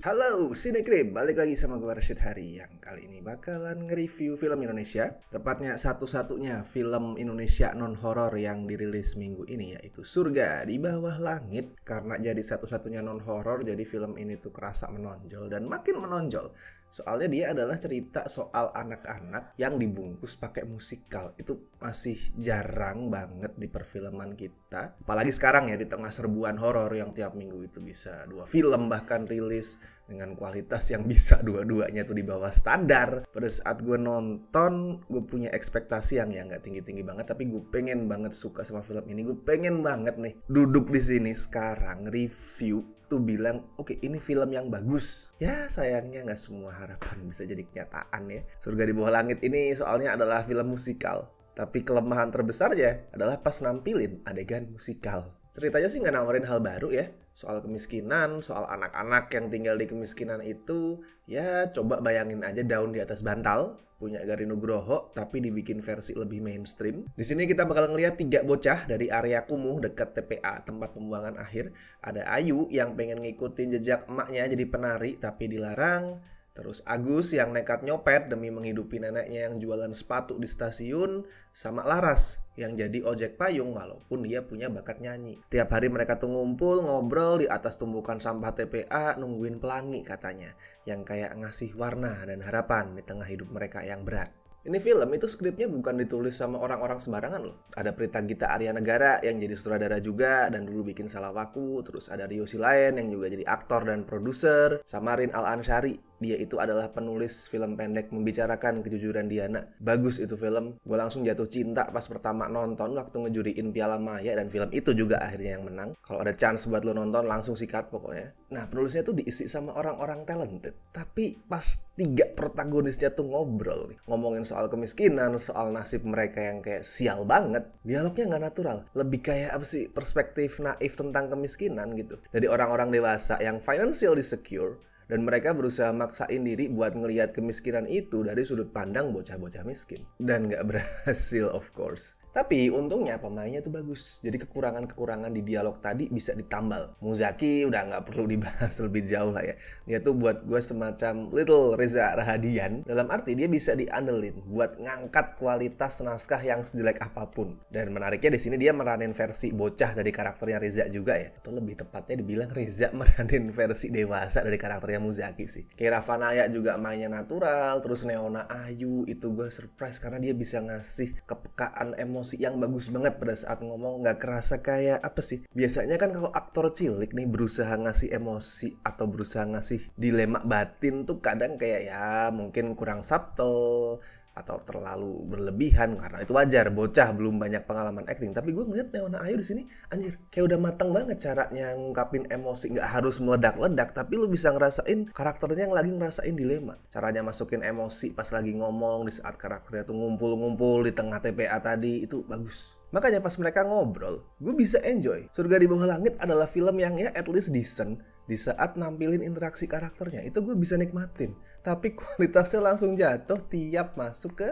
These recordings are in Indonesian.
Halo Sinekrip, balik lagi sama gue Rashid Hari yang kali ini bakalan nge-review film Indonesia. Tepatnya satu-satunya film Indonesia non-horor yang dirilis minggu ini, yaitu Surga di Bawah Langit. Karena jadi satu-satunya non-horor, jadi film ini tuh kerasa menonjol dan makin menonjol. Soalnya dia adalah cerita soal anak-anak yang dibungkus pakai musikal. Itu masih jarang banget di perfilman kita. Apalagi sekarang ya, di tengah serbuan horor yang tiap minggu itu bisa 2 film bahkan rilis dengan kualitas yang bisa dua-duanya tuh di bawah standar. Pada saat gue nonton, gue punya ekspektasi yang ya nggak tinggi-tinggi banget, tapi gue pengen banget suka sama film ini. Gue pengen banget nih duduk di sini sekarang review tuh bilang, oke, ini film yang bagus. Ya sayangnya nggak semua harapan bisa jadi kenyataan ya. Surga di Bawah Langit ini soalnya adalah film musikal, tapi kelemahan terbesarnya adalah pas nampilin adegan musikal. Ceritanya sih nggak nawarin hal baru ya. Soal kemiskinan, soal anak-anak yang tinggal di kemiskinan itu, ya coba bayangin aja Daun di Atas Bantal punya Garin Nugroho tapi dibikin versi lebih mainstream. Di sini kita bakal ngeliat 3 bocah dari area kumuh dekat TPA, tempat pembuangan akhir. Ada Ayu yang pengen ngikutin jejak emaknya jadi penari tapi dilarang. Terus Agus yang nekat nyopet demi menghidupi neneknya yang jualan sepatu di stasiun. Sama Laras yang jadi ojek payung walaupun dia punya bakat nyanyi. Tiap hari mereka tuh ngumpul, ngobrol di atas tumpukan sampah TPA, nungguin pelangi katanya, yang kayak ngasih warna dan harapan di tengah hidup mereka yang berat. Ini film itu skripnya bukan ditulis sama orang-orang sembarangan loh. Ada Prita Gita Arya Negara yang jadi sutradara juga dan dulu bikin Salawaku. Terus ada Rio Silaen yang juga jadi aktor dan produser. Sama Rin Al-Ansyari, dia itu adalah penulis film pendek membicarakan kejujuran Diana. Bagus itu film. Gue langsung jatuh cinta pas pertama nonton waktu ngejuriin Piala Maya, dan film itu juga akhirnya yang menang. Kalau ada chance buat lo nonton, langsung sikat pokoknya. Nah, penulisnya tuh diisi sama orang-orang talented. Tapi pas 3 protagonisnya tuh ngobrol nih, ngomongin soal kemiskinan, soal nasib mereka yang kayak sial banget. Dialognya nggak natural. Lebih kayak apa sih, perspektif naif tentang kemiskinan gitu. Dari orang-orang dewasa yang financially secure, dan mereka berusaha maksain diri buat ngelihat kemiskinan itu dari sudut pandang bocah-bocah miskin. Dan gak berhasil of course. Tapi untungnya pemainnya tuh bagus. Jadi kekurangan-kekurangan di dialog tadi bisa ditambal. Muzaki udah gak perlu dibahas lebih jauh lah ya. Dia tuh buat gue semacam little Reza Rahadian. Dalam arti dia bisa diandelin buat ngangkat kualitas naskah yang sejelek apapun. Dan menariknya di sini dia meranin versi bocah dari karakternya Reza juga ya. Atau lebih tepatnya dibilang Reza meranin versi dewasa dari karakternya Muzaki sih. Kayak Rafanaya juga mainnya natural. Terus Neona Ayu itu gue surprise karena dia bisa ngasih kepekaan emosi yang bagus banget pada saat ngomong. Gak kerasa kayak apa sih, biasanya kan kalau aktor cilik nih berusaha ngasih emosi atau berusaha ngasih dilema batin tuh kadang kayak ya mungkin kurang subtle atau terlalu berlebihan, karena itu wajar, bocah belum banyak pengalaman acting. Tapi gue ngeliat Neona Ayu di sini, anjir, kayak udah matang banget caranya ngungkapin emosi. Nggak harus meledak-ledak, tapi lu bisa ngerasain karakternya yang lagi ngerasain dilema. Caranya masukin emosi pas lagi ngomong di saat karakternya tuh ngumpul-ngumpul di tengah TPA tadi, itu bagus. Makanya pas mereka ngobrol, gue bisa enjoy. Surga di Bawah Langit adalah film yang ya at least decent. Di saat nampilin interaksi karakternya, itu gue bisa nikmatin. Tapi kualitasnya langsung jatuh tiap masuk ke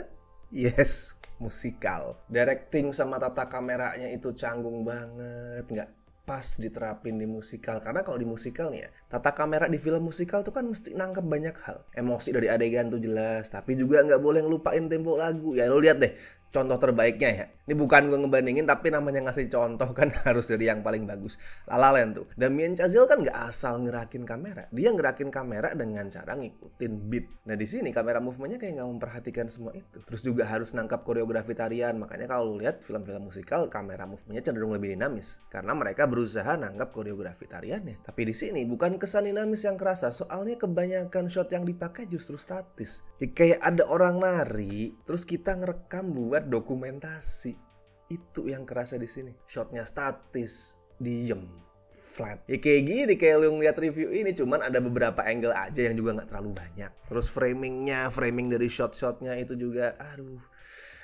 musikal. Directing sama tata kameranya itu canggung banget, nggak pas diterapin di musikal. Karena kalau di musikal nih ya, tata kamera di film musikal tuh kan mesti nangkep banyak hal. Emosi dari adegan tuh jelas, tapi juga nggak boleh ngelupain tempo lagu. Ya lo lihat deh contoh terbaiknya ya. Ini bukan gue ngebandingin, tapi namanya ngasih contoh kan harus dari yang paling bagus. La La Land tuh. Damien Chazelle kan gak asal ngerakin kamera. Dia ngerakin kamera dengan cara ngikutin beat. Nah di sini kamera movementnya kayak gak memperhatikan semua itu. Terus juga harus nangkap koreografi tarian. Makanya kalau lu lihat film-film musikal, kamera movementnya cenderung lebih dinamis. Karena mereka berusaha nangkap koreografi tariannya. Tapi di sini bukan kesan dinamis yang kerasa. Soalnya kebanyakan shot yang dipakai justru statis. Ya, kayak ada orang nari, terus kita ngerekam buat dokumentasi. Itu yang kerasa di sini. Shotnya statis, diem, flat. Ya kayak gini, kayak lu ngeliat review ini, cuman ada beberapa angle aja yang juga nggak terlalu banyak. Terus framing dari shot-shotnya itu juga, aduh,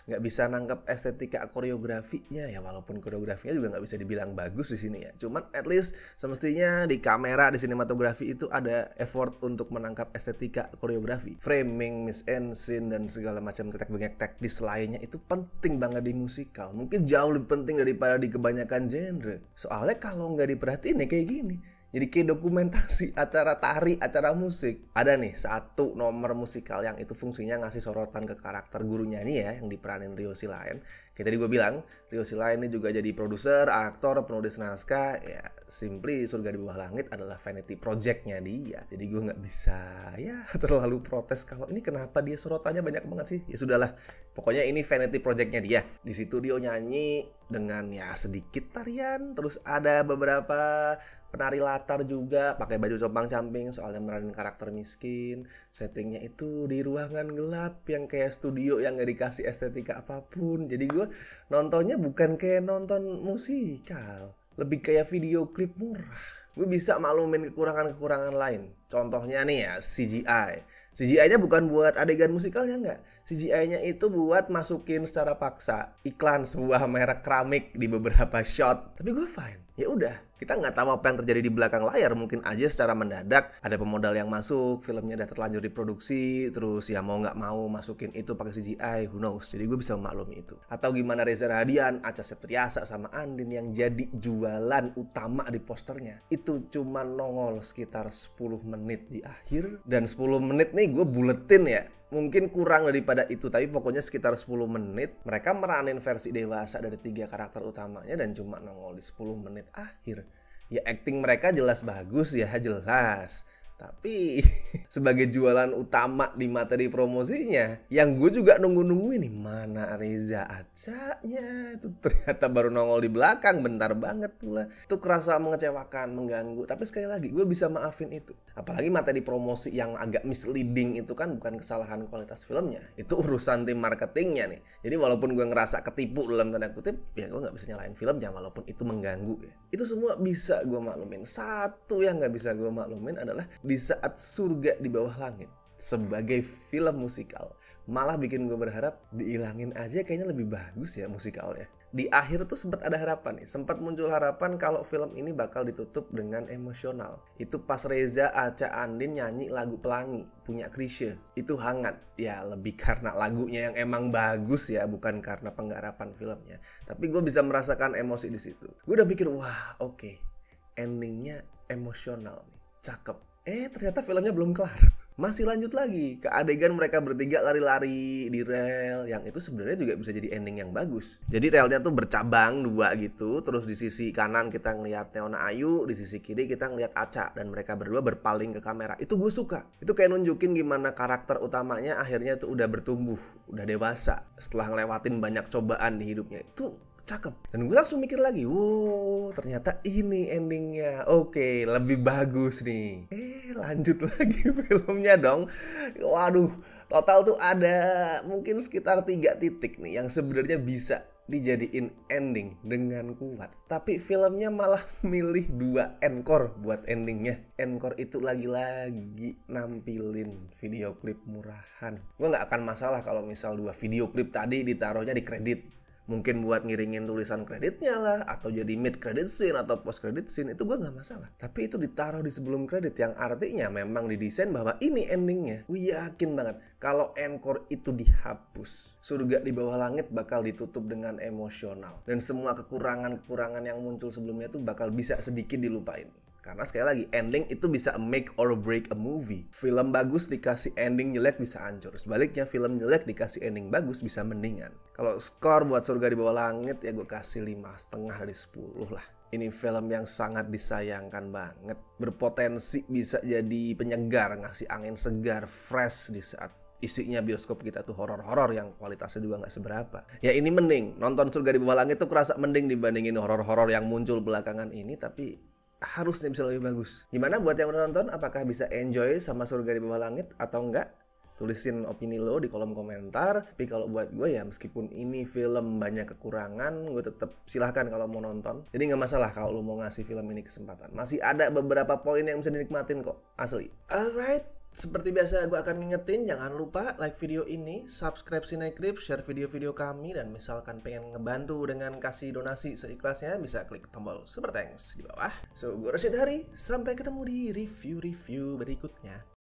nggak bisa nangkep estetika koreografinya ya, walaupun koreografinya juga nggak bisa dibilang bagus di sini ya. Cuman at least semestinya di kamera, di sinematografi itu ada effort untuk menangkap estetika koreografi. Framing, miss and scene, dan segala macam teknik teknis lainnya itu penting banget di musikal. Mungkin jauh lebih penting daripada di kebanyakan genre. Soalnya kalau nggak diperhatiin ya kayak gini, Jadi kayak dokumentasi acara tari, acara musik. Ada nih satu nomor musikal yang itu fungsinya ngasih sorotan ke karakter guru nyanyi ya, yang diperanin Rio Silaen. Kayak tadi gue bilang, Rio Silaen ini juga jadi produser, aktor, penulis naskah. Ya simply Surga di Bawah Langit adalah vanity project-nya dia. Jadi gue gak bisa ya terlalu protes kalau ini kenapa dia sorotannya banyak banget sih. Ya sudahlah, pokoknya ini vanity project-nya dia. Di situ Rio nyanyi dengan ya sedikit tarian, terus ada beberapa penari latar juga pakai baju compang-camping soalnya meranin karakter miskin. Settingnya itu di ruangan gelap yang kayak studio yang gak dikasih estetika apapun. Jadi gue nontonnya bukan kayak nonton musikal, lebih kayak video klip murah. Gue bisa maklumin kekurangan-kekurangan lain. Contohnya nih ya CGI. CGI-nya bukan buat adegan musikalnya, enggak. CGI-nya itu buat masukin secara paksa iklan sebuah merek keramik di beberapa shot. Tapi gue fine. Ya udah, kita nggak tahu apa yang terjadi di belakang layar. Mungkin aja secara mendadak ada pemodal yang masuk, filmnya udah terlanjur diproduksi, terus ya mau nggak mau masukin itu pakai CGI, who knows. Jadi gue bisa memaklumi itu. Atau gimana Reza Radian, Acha Septriasa sama Andin yang jadi jualan utama di posternya itu cuma nongol sekitar 10 menit di akhir. Dan 10 menit nih gue buletin ya, mungkin kurang daripada itu, tapi pokoknya sekitar 10 menit mereka meranin versi dewasa dari 3 karakter utamanya dan cuma nongol di 10 menit akhir. Ya acting mereka jelas bagus ya, jelas. Tapi sebagai jualan utama di materi promosinya, yang gue juga nunggu-nunggu ini mana Reza Acha-nya. Itu ternyata baru nongol di belakang, bentar banget pula. Itu kerasa mengecewakan, mengganggu. Tapi sekali lagi gue bisa maafin itu. Apalagi materi promosi yang agak misleading itu kan bukan kesalahan kualitas filmnya. Itu urusan tim marketingnya nih. Jadi walaupun gue ngerasa ketipu dalam tanda kutip, ya gue gak bisa nyalain filmnya walaupun itu mengganggu ya. Itu semua bisa gue maklumin. Satu yang gak bisa gue maklumin adalah di saat Surga di Bawah Langit sebagai film musikal malah bikin gue berharap diilangin aja, kayaknya lebih bagus ya musikalnya. Di akhir tuh sempat ada harapan nih, sempat muncul harapan kalau film ini bakal ditutup dengan emosional. Itu pas Reza, Acha, Andin nyanyi lagu Pelangi punya Chrisye. Itu hangat ya, lebih karena lagunya yang emang bagus ya, bukan karena penggarapan filmnya. Tapi gue bisa merasakan emosi di situ. Gue udah pikir wah oke, endingnya emosional nih, cakep. Ternyata filmnya belum kelar. Masih lanjut lagi ke adegan mereka bertiga lari-lari di rel, yang itu sebenarnya juga bisa jadi ending yang bagus. Jadi relnya tuh bercabang 2 gitu. Terus di sisi kanan kita ngeliat Neona Ayu, di sisi kiri kita ngeliat Acha, dan mereka berdua berpaling ke kamera. Itu gue suka. Itu kayak nunjukin gimana karakter utamanya akhirnya tuh udah bertumbuh, udah dewasa setelah ngelewatin banyak cobaan di hidupnya. Itu cakep. Dan gue langsung mikir lagi, wow ternyata ini endingnya. Oke, lebih bagus nih. Lanjut lagi filmnya dong. Waduh, total tuh ada mungkin sekitar 3 titik nih yang sebenarnya bisa dijadiin ending dengan kuat. Tapi filmnya malah milih 2 encore buat endingnya. Encore itu lagi-lagi nampilin video klip murahan. Gue gak akan masalah kalau misal 2 video klip tadi ditaruhnya di kredit. Mungkin buat ngiringin tulisan kreditnya lah, atau jadi mid credit scene atau post credit scene, itu gue gak masalah. Tapi itu ditaruh di sebelum kredit, yang artinya memang didesain bahwa ini endingnya. Gue yakin banget kalau encore itu dihapus, Surga di Bawah Langit bakal ditutup dengan emosional. Dan semua kekurangan-kekurangan yang muncul sebelumnya tuh bakal bisa sedikit dilupain. Karena sekali lagi, ending itu bisa make or break a movie. Film bagus dikasih ending jelek bisa hancur. Sebaliknya, film jelek dikasih ending bagus bisa mendingan. Kalau skor buat Surga di Bawah Langit ya gue kasih 5,5 dari 10 lah. Ini film yang sangat disayangkan banget. Berpotensi bisa jadi penyegar, ngasih angin segar, fresh di saat isinya bioskop kita tuh horor-horor yang kualitasnya juga gak seberapa. Ya ini mending, nonton Surga di Bawah Langit tuh kerasa mending dibandingin horor-horor yang muncul belakangan ini. Tapi harusnya bisa lebih bagus. Gimana buat yang udah nonton? Apakah bisa enjoy sama Surga di Bawah Langit atau enggak? Tulisin opini lo di kolom komentar. Tapi kalau buat gue ya, meskipun ini film banyak kekurangan, gue tetap silahkan kalau mau nonton. Jadi gak masalah kalau lo mau ngasih film ini kesempatan. Masih ada beberapa poin yang bisa dinikmatin kok, asli. Alright, seperti biasa gue akan ngingetin, jangan lupa like video ini, subscribe Cinecrip, share video-video kami, dan misalkan pengen ngebantu dengan kasih donasi seikhlasnya, bisa klik tombol super thanks di bawah. So, gue Rashid Hari, sampai ketemu di review-review berikutnya.